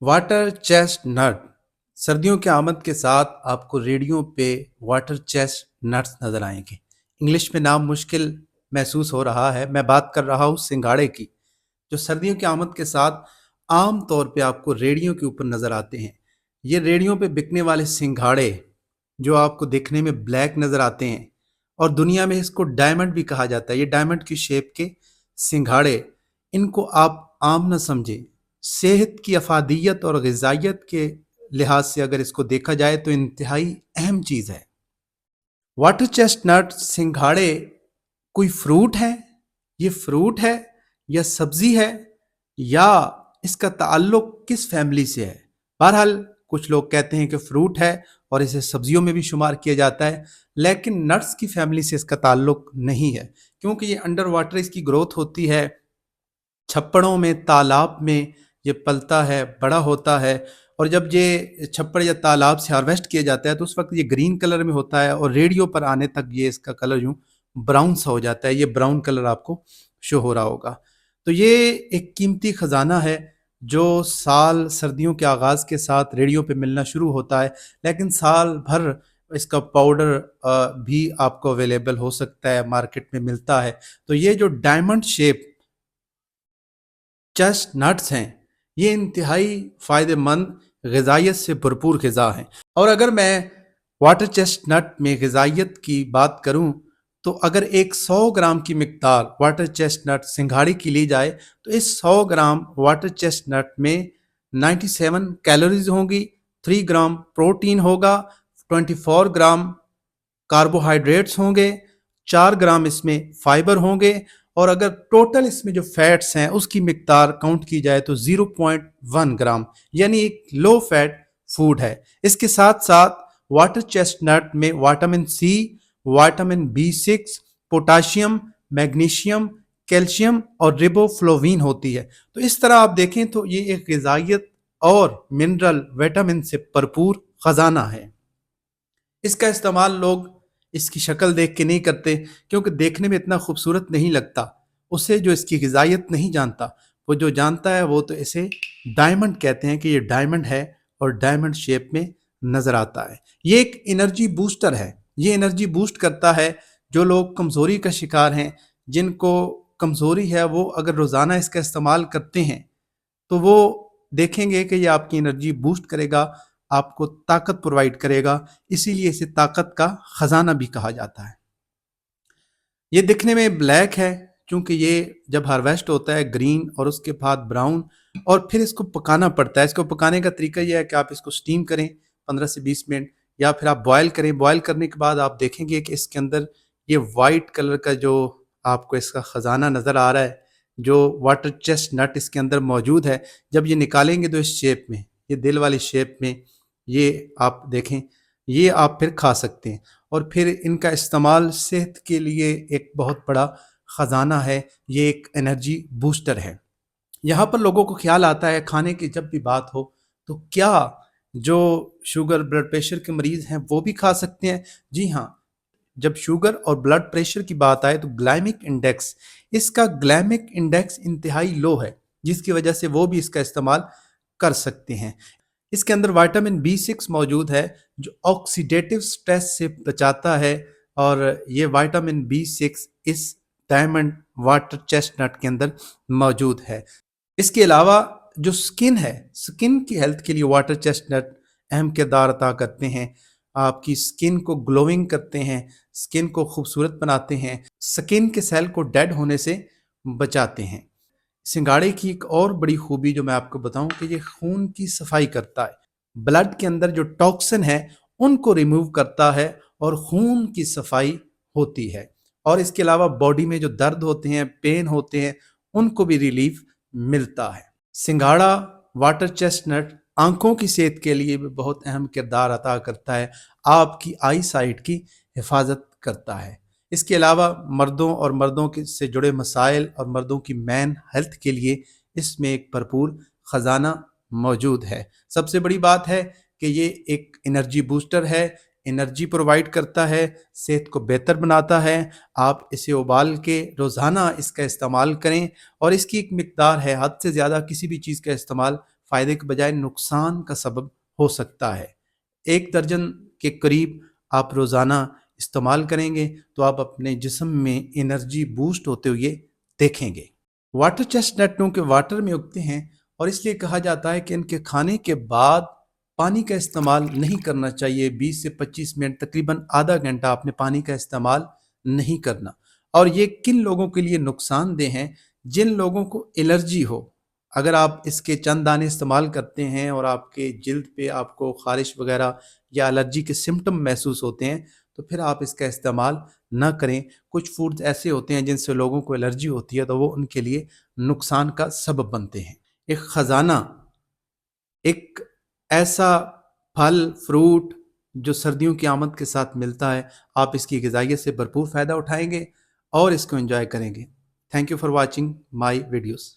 Water chest नट। सर्दियों की आमद के साथ आपको रेडियो पे वाटर चेस्ट नट्स नजर आएंगे। इंग्लिश में नाम मुश्किल महसूस हो रहा है। मैं बात कर रहा हूँ सिंघाड़े की, जो सर्दियों की आमद के साथ आम तौर पे आपको रेडियो के ऊपर नजर आते हैं। ये रेडियो पे बिकने वाले सिंघाड़े जो आपको देखने में ब्लैक नजर आते हैं, और दुनिया में इसको डायमंड भी कहा जाता है। ये डायमंड की शेप के सिंघाड़े, इनको आप आम न समझें। सेहत की अफादियत और ग़िज़ाइयत के लिहाज से अगर इसको देखा जाए तो इंतहाई अहम चीज़ है। वाटर चेस्टनट सिंघाड़े कोई फ्रूट है? ये फ्रूट है या सब्जी है, या इसका ताल्लुक किस फैमिली से है? बहरहाल कुछ लोग कहते हैं कि फ्रूट है और इसे सब्जियों में भी शुमार किया जाता है, लेकिन नट्स की फैमिली से इसका ताल्लुक नहीं है, क्योंकि ये अंडर वाटर इसकी ग्रोथ होती है। छप्पड़ों में, तालाब में ये पलता है, बड़ा होता है, और जब ये छप्पड़ या तालाब से हार्वेस्ट किया जाता है तो उस वक्त ये ग्रीन कलर में होता है, और रेडियो पर आने तक ये इसका कलर यूं ब्राउन सा हो जाता है। ये ब्राउन कलर आपको शो हो रहा होगा। तो ये एक कीमती खजाना है जो साल सर्दियों के आगाज़ के साथ रेडियो पे मिलना शुरू होता है, लेकिन साल भर इसका पाउडर भी आपको अवेलेबल हो सकता है, मार्केट में मिलता है। तो ये जो डायमंड शेप चेस्ट नट्स हैं, ये इंतहाई फ़ायदेमंद ग़िज़ाइयत से भरपूर ग़िज़ा हैं। और अगर मैं वाटर चेस्ट नट में ग़िज़ाइयत की बात करूं, तो अगर एक 100 ग्राम की मिक़दार वाटर चेस्ट नट सिंघाड़ी की ली जाए तो इस 100 ग्राम वाटर चेस्ट नट में 97 कैलोरीज होंगी, 3 ग्राम प्रोटीन होगा, 24 ग्राम कार्बोहाइड्रेट्स होंगे, 4 ग्राम इसमें फाइबर होंगे, और अगर टोटल इसमें जो फैट्स हैं उसकी मिकदार काउंट की जाए तो 0.1 ग्राम, यानी एक लो फैट फूड है। इसके साथ साथ वाटर चेस्टनट में विटामिन सी, विटामिन बी6, पोटाशियम, मैग्नीशियम, कैल्शियम और रिबोफ्लोविन होती है। तो इस तरह आप देखें तो ये एक ग़िज़ाइयत और मिनरल विटामिन से भरपूर खजाना है। इसका इस्तेमाल लोग इसकी शक्ल देख के नहीं करते, क्योंकि देखने में इतना खूबसूरत नहीं लगता। उसे जो इसकी ग़िज़ाइयत नहीं जानता, वो जो जानता है वो तो इसे डायमंड कहते हैं कि ये डायमंड है, और डायमंड शेप में नज़र आता है। ये एक एनर्जी बूस्टर है। ये एनर्जी बूस्ट करता है। जो लोग कमज़ोरी का शिकार हैं, जिनको कमज़ोरी है, वो अगर रोज़ाना इसका इस्तेमाल करते हैं तो वो देखेंगे कि ये आपकी एनर्जी बूस्ट करेगा, आपको ताकत प्रोवाइड करेगा। इसीलिए इसे ताकत का खजाना भी कहा जाता है। ये दिखने में ब्लैक है, क्योंकि ये जब हार्वेस्ट होता है ग्रीन और उसके बाद ब्राउन, और फिर इसको पकाना पड़ता है। इसको पकाने का तरीका यह है कि आप इसको स्टीम करें 15 से 20 मिनट, या फिर आप बॉयल करें। बॉयल करने के बाद आप देखेंगे कि इसके अंदर ये वाइट कलर का जो आपको इसका खजाना नज़र आ रहा है, जो वाटर चेस्ट नट इसके अंदर मौजूद है, जब ये निकालेंगे तो इस शेप में, ये दिल वाली शेप में, ये आप देखें, ये आप फिर खा सकते हैं। और फिर इनका इस्तेमाल सेहत के लिए एक बहुत बड़ा ख़जाना है। ये एक एनर्जी बूस्टर है। यहाँ पर लोगों को ख्याल आता है खाने की जब भी बात हो, तो क्या जो शुगर ब्लड प्रेशर के मरीज़ हैं वो भी खा सकते हैं? जी हाँ। जब शुगर और ब्लड प्रेशर की बात आए तो ग्लाइमिक इंडेक्स इंतहाई लो है, जिसकी वजह से वो भी इसका इस्तेमाल कर सकते हैं। इसके अंदर विटामिन बी6 मौजूद है, जो ऑक्सीडेटिव स्ट्रेस से बचाता है, और ये विटामिन बी6 इस डायमंड वाटर चेस्टनट के अंदर मौजूद है। इसके अलावा जो स्किन है, स्किन की हेल्थ के लिए वाटर चेस्टनट अहम किरदार अदा करते हैं। आपकी स्किन को ग्लोइंग करते हैं, स्किन को खूबसूरत बनाते हैं, स्किन के सेल को डेड होने से बचाते हैं। सिंगाड़े की एक और बड़ी खूबी जो मैं आपको बताऊं कि ये खून की सफाई करता है। ब्लड के अंदर जो टॉक्सिन है उनको रिमूव करता है, और खून की सफाई होती है। और इसके अलावा बॉडी में जो दर्द होते हैं, पेन होते हैं, उनको भी रिलीफ मिलता है। सिंगाड़ा वाटर चेस्टनट आंखों की सेहत के लिए भी बहुत अहम किरदार अदा करता है। आपकी आई साइट की हिफाजत करता है। इसके अलावा मर्दों के से जुड़े मसाइल और मर्दों की मैन हेल्थ के लिए इसमें एक भरपूर ख़जाना मौजूद है। सबसे बड़ी बात है कि ये एक एनर्जी बूस्टर है, एनर्जी प्रोवाइड करता है, सेहत को बेहतर बनाता है। आप इसे उबाल के रोज़ाना इसका इस्तेमाल करें, और इसकी एक मिकदार है, हद से ज़्यादा किसी भी चीज़ का इस्तेमाल فائدے کے بجائے نقصان کا سبب ہو سکتا ہے۔ 1 درجن کے قریب آپ روزانہ استعمال کریں گے تو آپ اپنے جسم میں انرجی بوسٹ ہوتے ہوئے دیکھیں گے۔ واٹر چیسٹ نٹ کے واٹر میں اگتے ہیں اور اس لیے کہا جاتا ہے کہ ان کے کھانے کے بعد پانی کا استعمال نہیں کرنا چاہیے۔ 20 سے 25 منٹ، تقریباً آدھا گھنٹہ آپ نے پانی کا استعمال نہیں کرنا۔ اور یہ کن لوگوں کے لیے نقصان دہ ہیں؟ جن لوگوں کو الرجی ہو۔ اگر آپ اس کے چند دانے استعمال کرتے ہیں اور آپ کے جلد پہ آپ کو خارش وغیرہ یا الرجی کے سمٹم محسوس ہوتے ہیں تو پھر آپ اس کا استعمال نہ کریں۔ کچھ فوڈز ایسے ہوتے ہیں جن سے لوگوں کو الرجی ہوتی ہے تو وہ ان کے لیے نقصان کا سبب بنتے ہیں۔ ایک خزانہ، ایک ایسا پھل فروٹ جو سردیوں کی آمد کے ساتھ ملتا ہے، آپ اس کی غذائیت سے بھرپور فائدہ اٹھائیں گے اور اس کو انجوائے کریں گے۔ Thank you for watching my videos.